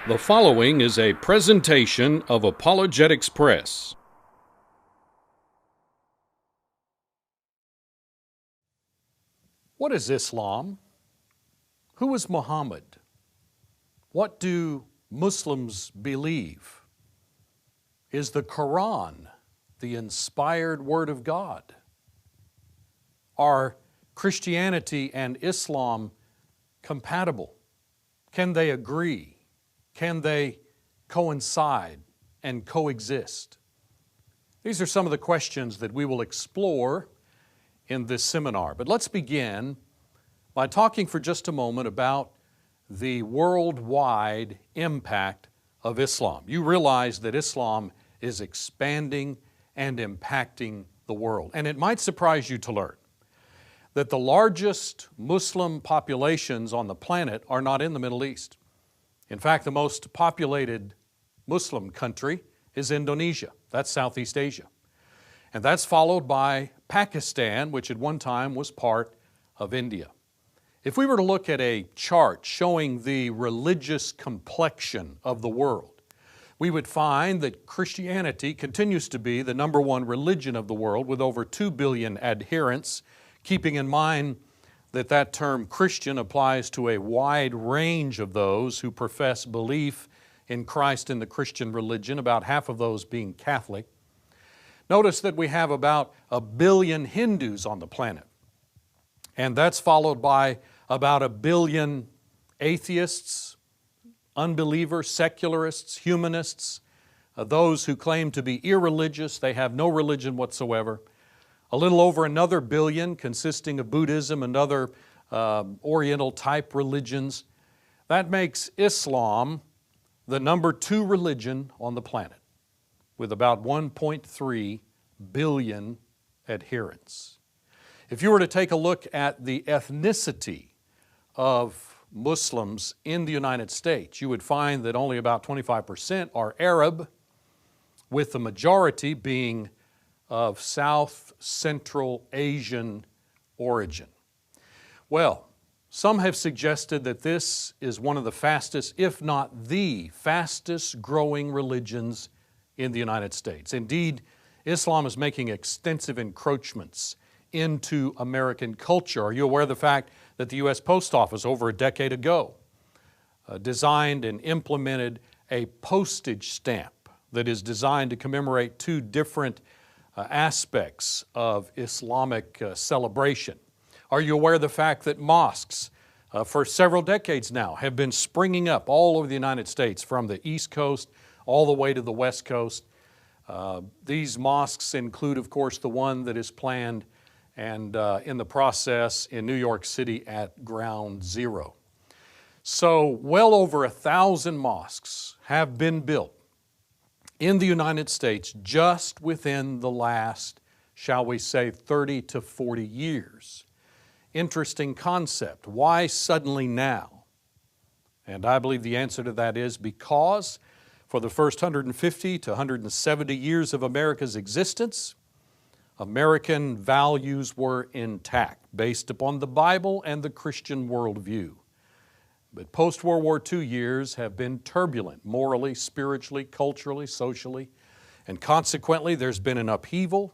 The following is a presentation of Apologetics Press. What is Islam? Who is Muhammad? What do Muslims believe? Is the Quran the inspired Word of God? Are Christianity and Islam compatible? Can they agree? Can they coincide and coexist? These are some of the questions that we will explore in this seminar. But let's begin by talking for just a moment about the worldwide impact of Islam. You realize that Islam is expanding and impacting the world. And it might surprise you to learn that the largest Muslim populations on the planet are not in the Middle East. In fact, the most populated Muslim country is Indonesia. That's Southeast Asia. And that's followed by Pakistan, which at one time was part of India. If we were to look at a chart showing the religious complexion of the world, we would find that Christianity continues to be the number one religion of the world with over 2 billion adherents, keeping in mind that term Christian applies to a wide range of those who profess belief in Christ and the Christian religion, about half of those being Catholic. Notice that we have about 1 billion Hindus on the planet, and that's followed by about 1 billion atheists, unbelievers, secularists, humanists, those who claim to be irreligious, they have no religion whatsoever. A little over another 1 billion consisting of Buddhism and other Oriental type religions. That makes Islam the number 2 religion on the planet with about 1.3 billion adherents. If you were to take a look at the ethnicity of Muslims in the United States, you would find that only about 25% are Arab, with the majority being of South Central Asian origin. Well, some have suggested that this is one of the fastest, if not the fastest growing religions in the United States. Indeed, Islam is making extensive encroachments into American culture. Are you aware of the fact that the U.S. Post Office over a decade ago designed and implemented a postage stamp that is designed to commemorate 2 different aspects of Islamic celebration? Are you aware of the fact that mosques for several decades now have been springing up all over the United States, from the East Coast all the way to the West Coast? These mosques include, of course, the one that is planned and in the process in New York City at Ground Zero. So well over 1,000 mosques have been built in the United States just within the last, shall we say, 30 to 40 years. Interesting concept. Why suddenly now? And I believe the answer to that is because for the first 150 to 170 years of America's existence, American values were intact based upon the Bible and the Christian worldview. But post-World War II years have been turbulent morally, spiritually, culturally, socially, and consequently there's been an upheaval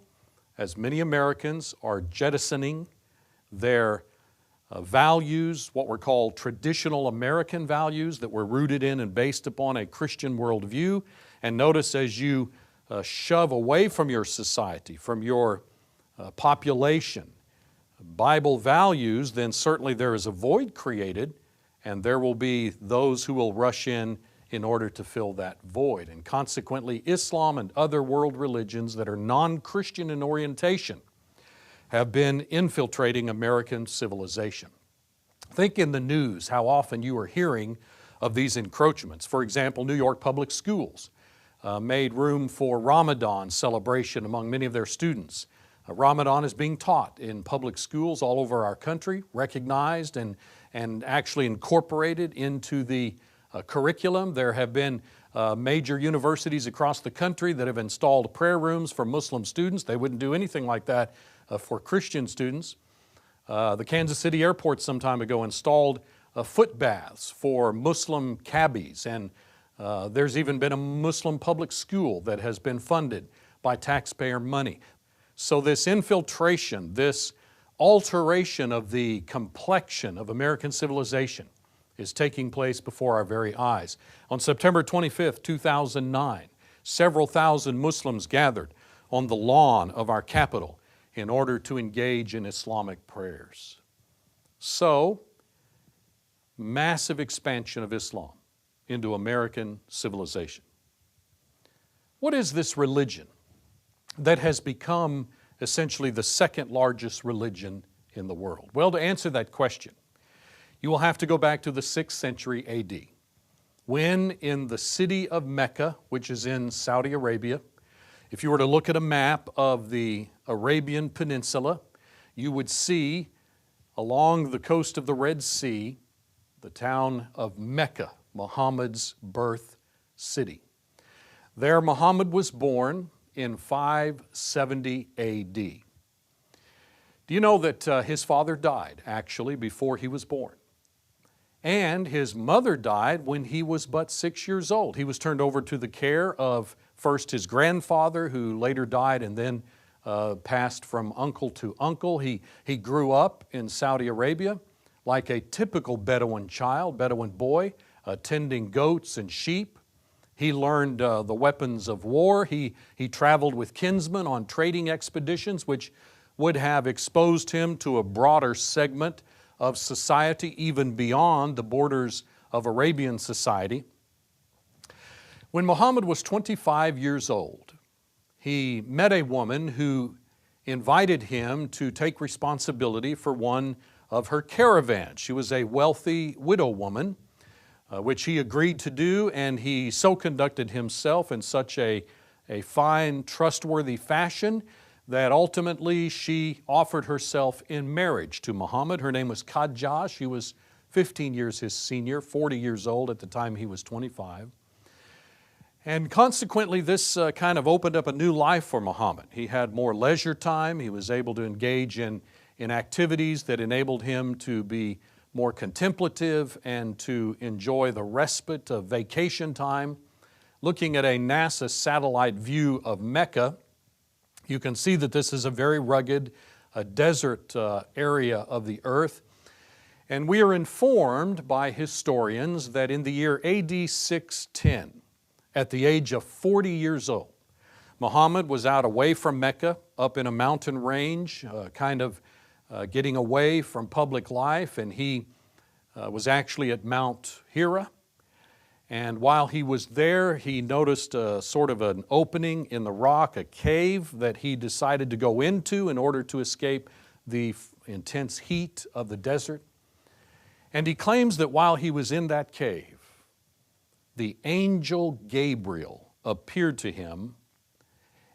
as many Americans are jettisoning their values, what were called traditional American values that were rooted in and based upon a Christian worldview. And notice as you shove away from your society, from your population, Bible values, then certainly there is a void created, and there will be those who will rush in order to fill that void. And consequently, Islam and other world religions that are non-Christian in orientation have been infiltrating American civilization. Think in the news how often you are hearing of these encroachments. For example, New York public schools made room for Ramadan celebration among many of their students. Ramadan is being taught in public schools all over our country, recognized and actually incorporated into the curriculum. There have been major universities across the country that have installed prayer rooms for Muslim students. They wouldn't do anything like that for Christian students. The Kansas City airport some time ago installed foot baths for Muslim cabbies and There's even been a Muslim public school that has been funded by taxpayer money. So this infiltration, this alteration of the complexion of American civilization is taking place before our very eyes. On September 25th, 2009, several thousand Muslims gathered on the lawn of our capital in order to engage in Islamic prayers. So, massive expansion of Islam into American civilization. What is this religion that has become essentially the second largest religion in the world? Well, to answer that question, you will have to go back to the 6th century AD, when in the city of Mecca, which is in Saudi Arabia, if you were to look at a map of the Arabian Peninsula, you would see along the coast of the Red Sea the town of Mecca, Muhammad's birth city. There Muhammad was born in 570 AD. Do you know that his father died actually before he was born? And his mother died when he was but 6 years old. He was turned over to the care of first his grandfather, who later died and then passed from uncle to uncle. He grew up in Saudi Arabia like a typical Bedouin child, Bedouin boy, tending goats and sheep. He learned the weapons of war. He traveled with kinsmen on trading expeditions, which would have exposed him to a broader segment of society, even beyond the borders of Arabian society. When Muhammad was 25 years old, he met a woman who invited him to take responsibility for one of her caravans. She was a wealthy widow woman, which he agreed to do, and he so conducted himself in such a fine, trustworthy fashion that ultimately she offered herself in marriage to Muhammad. Her name was Khadijah. She was 15 years his senior, 40 years old at the time he was 25. And consequently, this kind of opened up a new life for Muhammad. He had more leisure time. He was able to engage in activities that enabled him to be more contemplative and to enjoy the respite of vacation time. Looking at a NASA satellite view of Mecca, you can see that this is a very rugged, desert area of the earth. And we are informed by historians that in the year AD 610, at the age of 40 years old, Muhammad was out away from Mecca, up in a mountain range, getting away from public life, and he was actually at Mount Hira. And while he was there, he noticed sort of an opening in the rock, a cave that he decided to go into in order to escape the intense heat of the desert. And he claims that while he was in that cave, the angel Gabriel appeared to him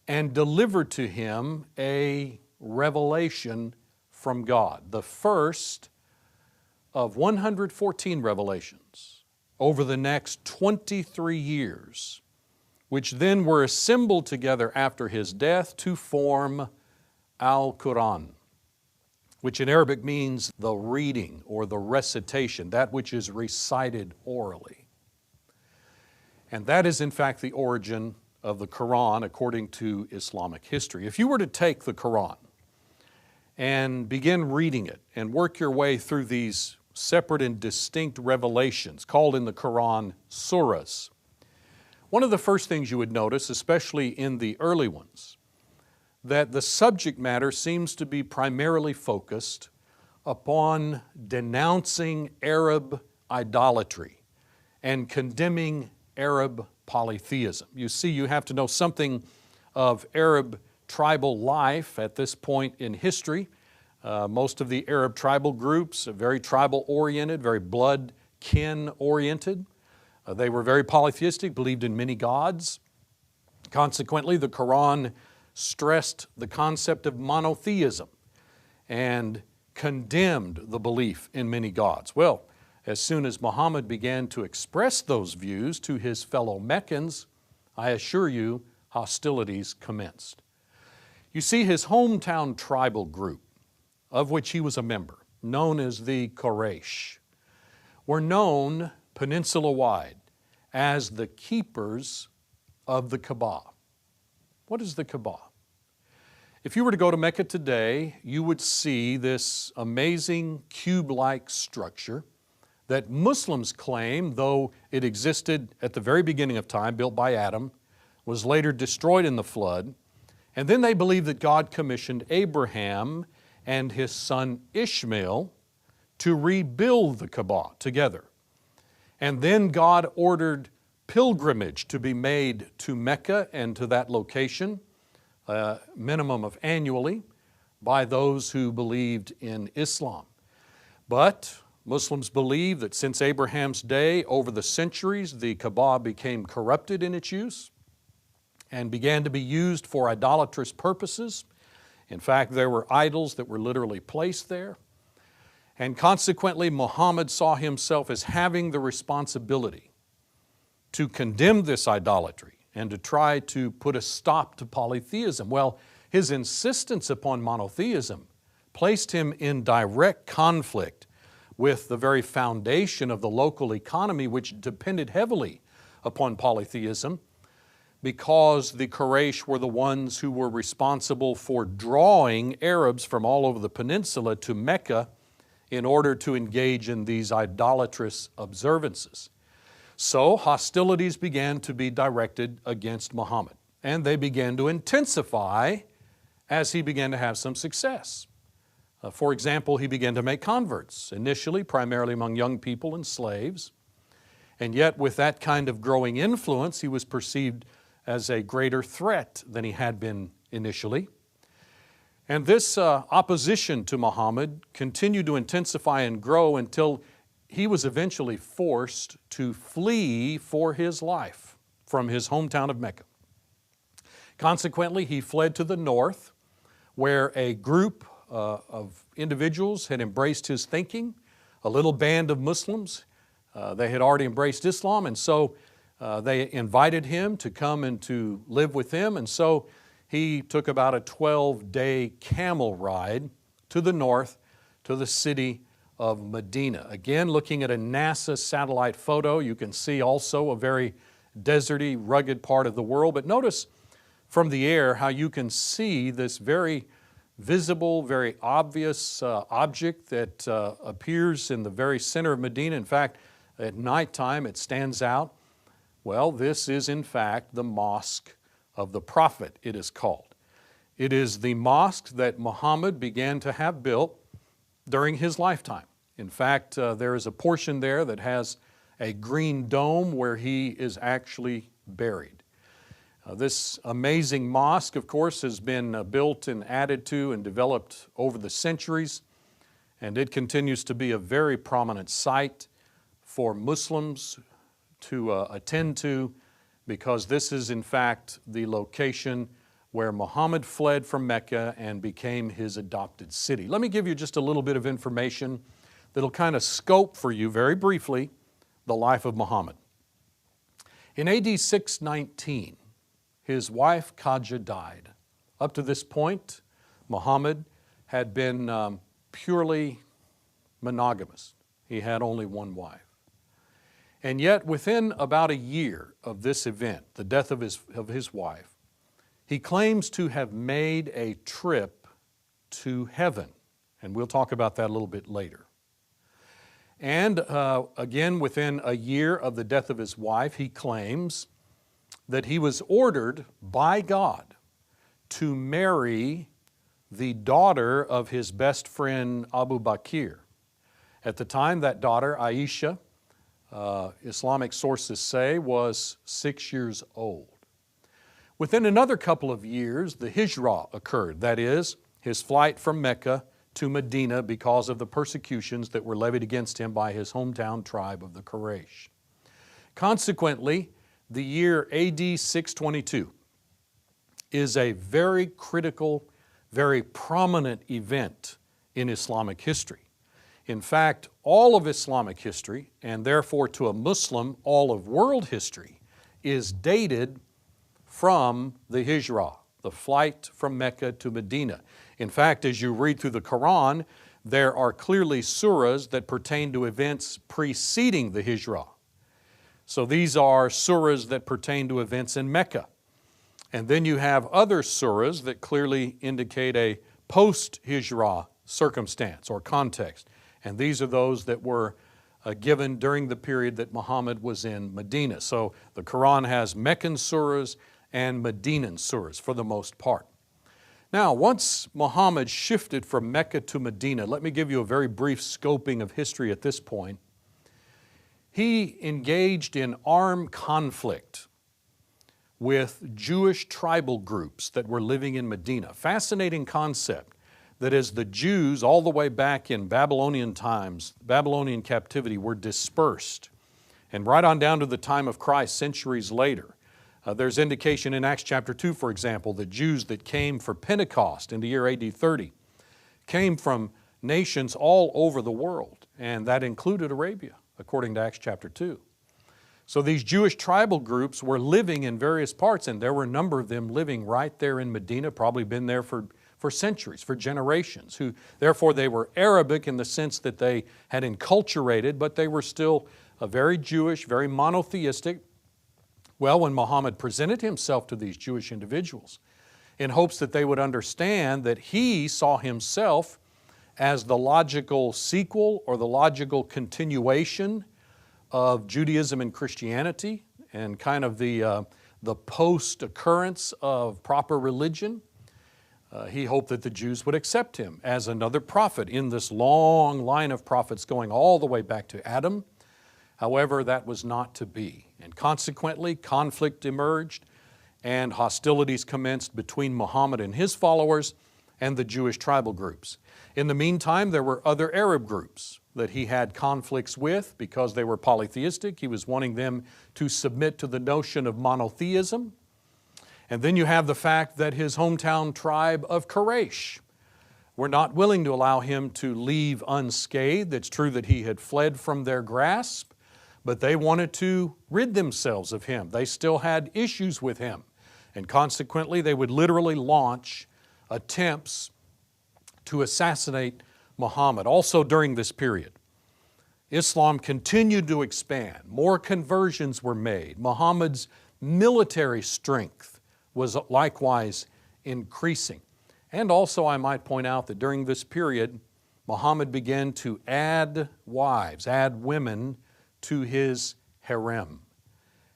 and delivered to him a revelation from God, the first of 114 revelations over the next 23 years, which then were assembled together after his death to form Al-Quran, which in Arabic means the reading or the recitation, that which is recited orally. And that is in fact the origin of the Quran according to Islamic history. If you were to take the Quran and begin reading it and work your way through these separate and distinct revelations called in the Quran surahs, one of the first things you would notice, especially in the early ones, that the subject matter seems to be primarily focused upon denouncing Arab idolatry and condemning Arab polytheism. You see, you have to know something of Arab tribal life at this point in history. Most of the Arab tribal groups are very tribal-oriented, very blood-kin-oriented. They were very polytheistic, believed in many gods. Consequently, the Quran stressed the concept of monotheism and condemned the belief in many gods. Well, as soon as Muhammad began to express those views to his fellow Meccans, I assure you, hostilities commenced. You see, his hometown tribal group, of which he was a member, known as the Quraysh, were known peninsula-wide as the keepers of the Kaaba. What is the Kaaba? If you were to go to Mecca today, you would see this amazing cube-like structure that Muslims claim, though it existed at the very beginning of time, built by Adam, was later destroyed in the flood, and then they believe that God commissioned Abraham and his son Ishmael to rebuild the Kaaba together. And then God ordered pilgrimage to be made to Mecca and to that location, a minimum of annually, by those who believed in Islam. But Muslims believe that since Abraham's day, over the centuries, the Kaaba became corrupted in its use and began to be used for idolatrous purposes. In fact, there were idols that were literally placed there. And consequently, Muhammad saw himself as having the responsibility to condemn this idolatry and to try to put a stop to polytheism. Well, his insistence upon monotheism placed him in direct conflict with the very foundation of the local economy, which depended heavily upon polytheism, because the Quraysh were the ones who were responsible for drawing Arabs from all over the peninsula to Mecca in order to engage in these idolatrous observances. So hostilities began to be directed against Muhammad, and they began to intensify as he began to have some success. For example, he began to make converts, initially primarily among young people and slaves, and yet with that kind of growing influence, he was perceived as a greater threat than he had been initially. And this opposition to Muhammad continued to intensify and grow until he was eventually forced to flee for his life from his hometown of Mecca. Consequently, he fled to the north, where a group of individuals had embraced his thinking, a little band of Muslims. They had already embraced Islam, and so they invited him to come and to live with them, and so he took about a 12-day camel ride to the north to the city of Medina. Again, looking at a NASA satellite photo, you can see also a very deserty, rugged part of the world, but notice from the air how you can see this very visible, very obvious object that appears in the very center of Medina. In fact, at nighttime it stands out. Well, this is in fact the Mosque of the Prophet, it is called. It is the mosque that Muhammad began to have built during his lifetime. In fact, there is a portion there that has a green dome where he is actually buried. This amazing mosque, of course, has been built and added to and developed over the centuries, and it continues to be a very prominent site for Muslims to attend to, because this is in fact the location where Muhammad fled from Mecca and became his adopted city. Let me give you just a little bit of information that'll kind of scope for you very briefly the life of Muhammad. In AD 619, his wife Khadija died. Up to this point, Muhammad had been purely monogamous. He had only one wife. And yet, within about a year of this event, the death of his wife, he claims to have made a trip to heaven. And we'll talk about that a little bit later. And again, within a year of the death of his wife, he claims that he was ordered by God to marry the daughter of his best friend Abu Bakr. At the time, that daughter, Aisha, Islamic sources say, was 6 years old. Within another couple of years, the Hijrah occurred, that is, his flight from Mecca to Medina because of the persecutions that were levied against him by his hometown tribe of the Quraysh. Consequently, the year AD 622 is a very critical, very prominent event in Islamic history. In fact, all of Islamic history, and therefore to a Muslim, all of world history, is dated from the Hijrah, the flight from Mecca to Medina. In fact, as you read through the Quran, there are clearly surahs that pertain to events preceding the Hijrah. So these are surahs that pertain to events in Mecca. And then you have other surahs that clearly indicate a post-Hijrah circumstance or context. And these are those that were given during the period that Muhammad was in Medina. So the Quran has Meccan surahs and Medinan surahs for the most part. Now, once Muhammad shifted from Mecca to Medina, let me give you a very brief scoping of history at this point. He engaged in armed conflict with Jewish tribal groups that were living in Medina. Fascinating concept that as the Jews all the way back in Babylonian times, Babylonian captivity, were dispersed, and right on down to the time of Christ, centuries later, there's indication in Acts chapter 2, for example, the Jews that came for Pentecost in the year AD 30 came from nations all over the world, and that included Arabia, according to Acts chapter 2. So these Jewish tribal groups were living in various parts, and there were a number of them living right there in Medina, probably been there for centuries, for generations, who therefore they were Arabic in the sense that they had enculturated, but they were still very Jewish, very monotheistic. Well, when Muhammad presented himself to these Jewish individuals in hopes that they would understand that he saw himself as the logical sequel or the logical continuation of Judaism and Christianity and kind of the post-occurrence of proper religion, he hoped that the Jews would accept him as another prophet in this long line of prophets going all the way back to Adam. However, that was not to be. And consequently, conflict emerged and hostilities commenced between Muhammad and his followers and the Jewish tribal groups. In the meantime, there were other Arab groups that he had conflicts with because they were polytheistic. He was wanting them to submit to the notion of monotheism. And then you have the fact that his hometown tribe of Quraysh were not willing to allow him to leave unscathed. It's true that he had fled from their grasp, but they wanted to rid themselves of him. They still had issues with him. And consequently, they would literally launch attempts to assassinate Muhammad. Also during this period, Islam continued to expand. More conversions were made. Muhammad's military strength was likewise increasing. And also I might point out that during this period, Muhammad began to add wives, add women to his harem.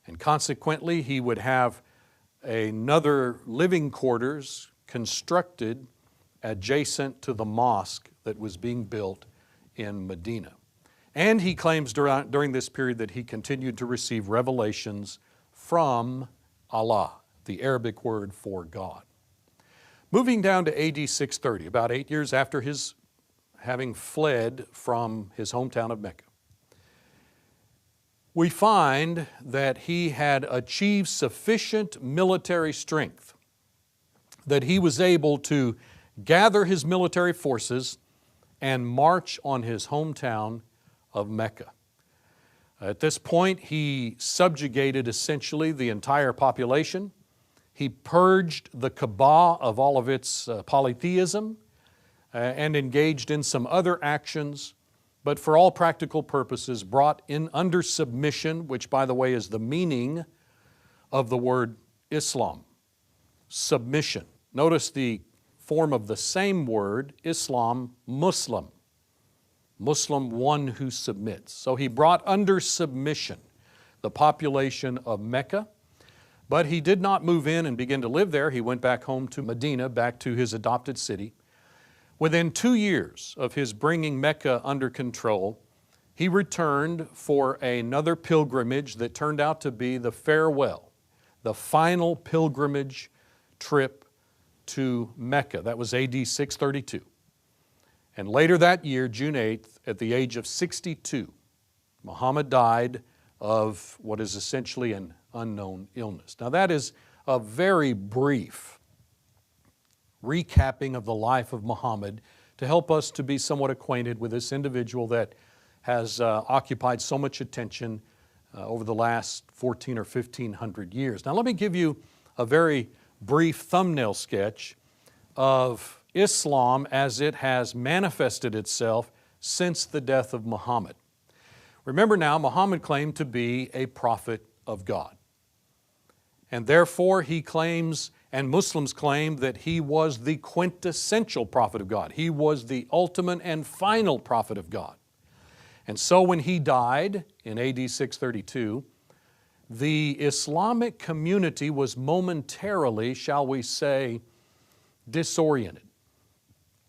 And consequently, he would have another living quarters constructed adjacent to the mosque that was being built in Medina. And he claims during this period that he continued to receive revelations from Allah, the Arabic word for God. Moving down to AD 630, about 8 years after his having fled from his hometown of Mecca, we find that he had achieved sufficient military strength that he was able to gather his military forces and march on his hometown of Mecca. At this point, he subjugated essentially the entire population. He purged the Kaaba of all of its polytheism and engaged in some other actions, but for all practical purposes brought in under submission, which by the way is the meaning of the word Islam, submission. Notice the form of the same word, Islam, Muslim. Muslim, one who submits. So he brought under submission the population of Mecca, but he did not move in and begin to live there. He went back home to Medina, back to his adopted city. Within 2 years of his bringing Mecca under control, he returned for another pilgrimage that turned out to be the farewell, the final pilgrimage trip to Mecca. That was AD 632. And later that year, June 8th, at the age of 62, Muhammad died of what is essentially an unknown illness. Now that is a very brief recapping of the life of Muhammad to help us to be somewhat acquainted with this individual that has occupied so much attention over the last 14 or 1500 years. Now let me give you a very brief thumbnail sketch of Islam as it has manifested itself since the death of Muhammad. Remember now, Muhammad claimed to be a prophet of God. And therefore he claims, and Muslims claim, that he was the quintessential prophet of God. He was the ultimate and final prophet of God. And so when he died in AD 632, the Islamic community was momentarily, shall we say, disoriented.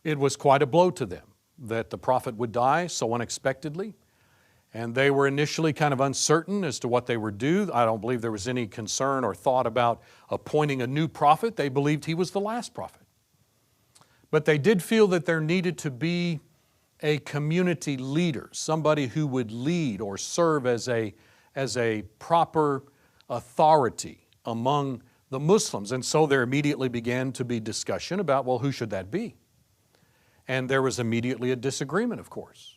It was quite a blow to them that the prophet would die so unexpectedly, and they were initially kind of uncertain as to what they would do. I don't believe there was any concern or thought about appointing a new prophet. They believed he was the last prophet. But they did feel that there needed to be a community leader, somebody who would lead or serve as a proper authority among the Muslims. And so there immediately began to be discussion about, well, who should that be? And there was immediately a disagreement, of course,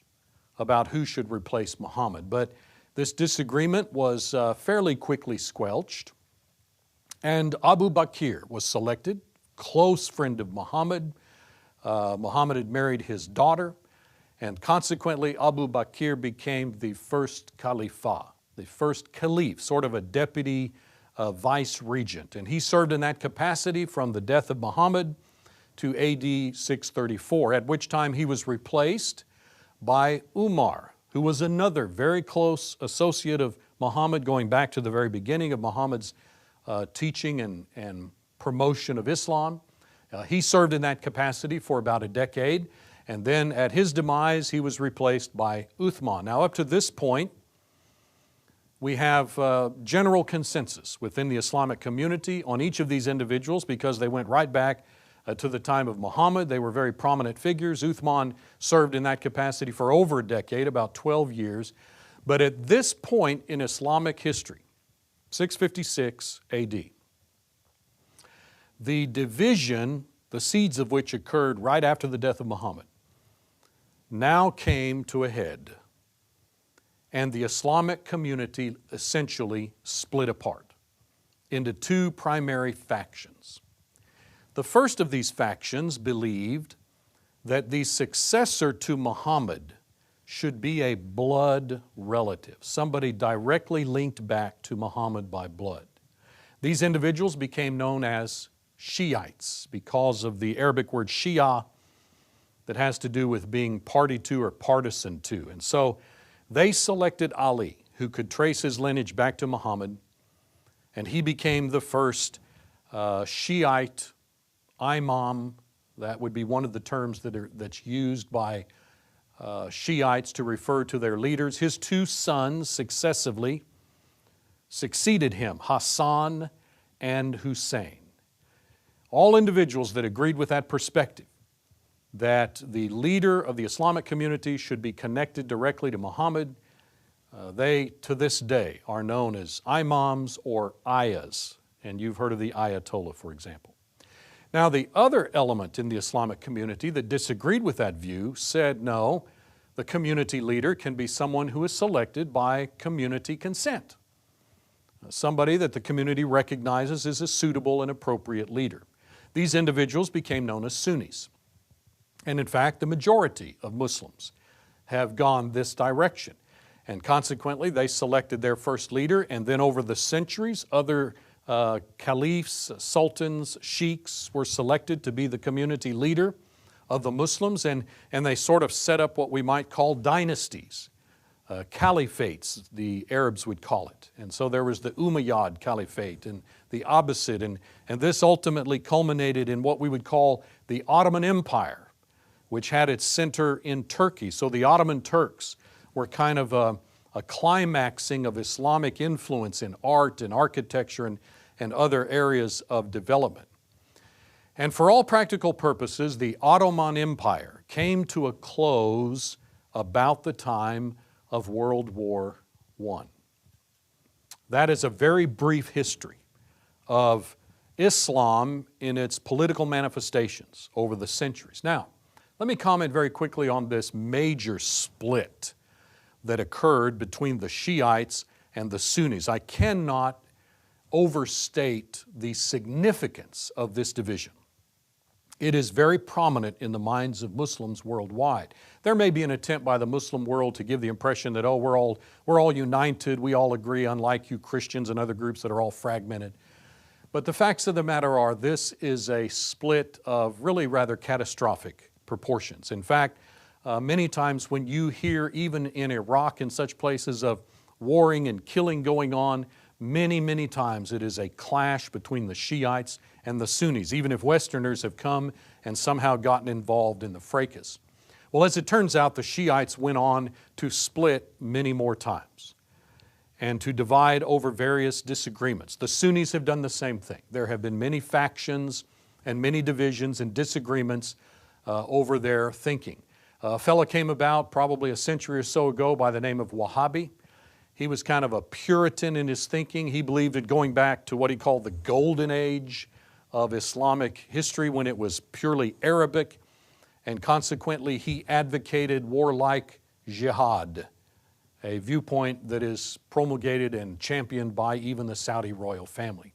about who should replace Muhammad. But this disagreement was fairly quickly squelched, and Abu Bakr was selected, close friend of Muhammad. Muhammad had married his daughter, and consequently Abu Bakr became the first Khalifa, the first caliph, sort of a deputy vice-regent. And he served in that capacity from the death of Muhammad to AD 634, at which time he was replaced by Umar, who was another very close associate of Muhammad going back to the very beginning of Muhammad's teaching and promotion of Islam. He served in that capacity for about a decade, and then at his demise he was replaced by Uthman. Now up to this point we have general consensus within the Islamic community on each of these individuals because they went right back to the time of Muhammad. They were very prominent figures. Uthman served in that capacity for over a decade, about 12 years. But at this point in Islamic history, 656 AD, the division, the seeds of which occurred right after the death of Muhammad, now came to a head. And the Islamic community essentially split apart into two primary factions. The first of these factions believed that the successor to Muhammad should be a blood relative, somebody directly linked back to Muhammad by blood. These individuals became known as Shiites because of the Arabic word Shia that has to do with being party to or partisan to. And so they selected Ali, who could trace his lineage back to Muhammad, and he became the first Shiite imam. That would be one of the terms that's used by Shiites to refer to their leaders. His two sons successively succeeded him, Hassan and Hussein. All individuals that agreed with that perspective, that the leader of the Islamic community should be connected directly to Muhammad, they to this day are known as imams or ayahs, and you've heard of the Ayatollah, for example. Now, the other element in the Islamic community that disagreed with that view said, no, the community leader can be someone who is selected by community consent, somebody that the community recognizes as a suitable and appropriate leader. These individuals became known as Sunnis. And in fact, the majority of Muslims have gone this direction. And consequently, they selected their first leader, and then over the centuries, other caliphs, sultans, sheiks were selected to be the community leader of the Muslims, and they sort of set up what we might call dynasties, caliphates, the Arabs would call it. And so there was the Umayyad Caliphate and the Abbasid, and this ultimately culminated in what we would call the Ottoman Empire, which had its center in Turkey. So the Ottoman Turks were kind of a climaxing of Islamic influence in art and architecture and other areas of development. And for all practical purposes, the Ottoman Empire came to a close about the time of World War I. That is a very brief history of Islam in its political manifestations over the centuries. Now, let me comment very quickly on this major split that occurred between the Shiites and the Sunnis. I cannot overstate the significance of this division. It is very prominent in the minds of Muslims worldwide. There may be an attempt by the Muslim world to give the impression that, oh, we're all united, we all agree, unlike you Christians and other groups that are all fragmented. But the facts of the matter are, this is a split of really rather catastrophic proportions. In fact, many times when you hear, even in Iraq and such places, of warring and killing going on, many times it is a clash between the Shiites and the Sunnis, even if Westerners have come and somehow gotten involved in the fracas. Well, as it turns out, the Shiites went on to split many more times and to divide over various disagreements. The Sunnis have done the same thing. There have been many factions and many divisions and disagreements over their thinking. A fellow came about probably a century or so ago by the name of Wahhabi. He was kind of a Puritan in his thinking. He believed in going back to what he called the golden age of Islamic history, when it was purely Arabic, and consequently he advocated warlike jihad, a viewpoint that is promulgated and championed by even the Saudi royal family.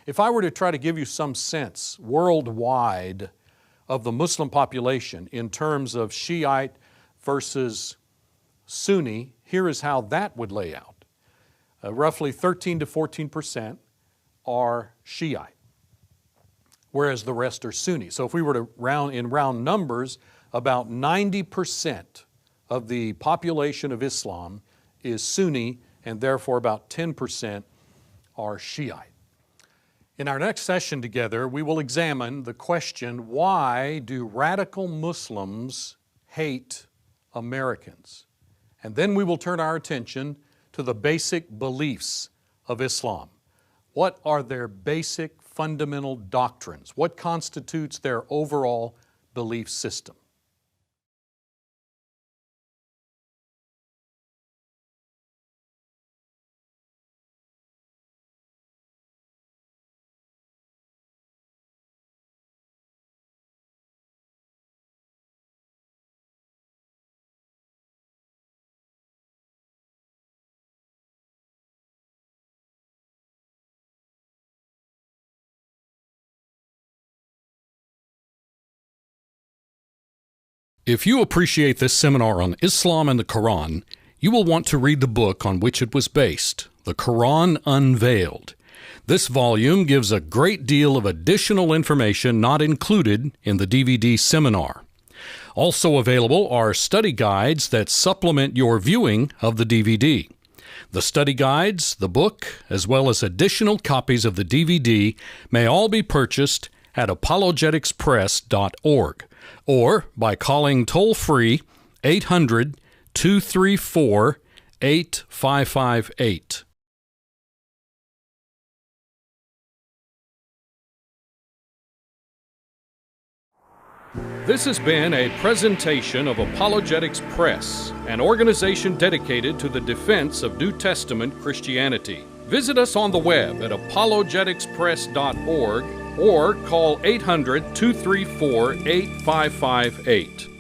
If I were to try to give you some sense worldwide of the Muslim population in terms of Shiite versus Sunni, here is how that would lay out. Roughly 13 to 14% are Shiite, whereas the rest are Sunni. So if we were to round numbers, about 90% of the population of Islam is Sunni, and therefore about 10% are Shiite. In our next session together, we will examine the question, why do radical Muslims hate Americans? And then we will turn our attention to the basic beliefs of Islam. What are their basic fundamental doctrines? What constitutes their overall belief system? If you appreciate this seminar on Islam and the Quran, you will want to read the book on which it was based, The Quran Unveiled. This volume gives a great deal of additional information not included in the DVD seminar. Also available are study guides that supplement your viewing of the DVD. The study guides, the book, as well as additional copies of the DVD may all be purchased at apologeticspress.org or by calling toll-free 800-234-8558. This has been a presentation of Apologetics Press, an organization dedicated to the defense of New Testament Christianity. Visit us on the web at apologeticspress.org or call 800-234-8558.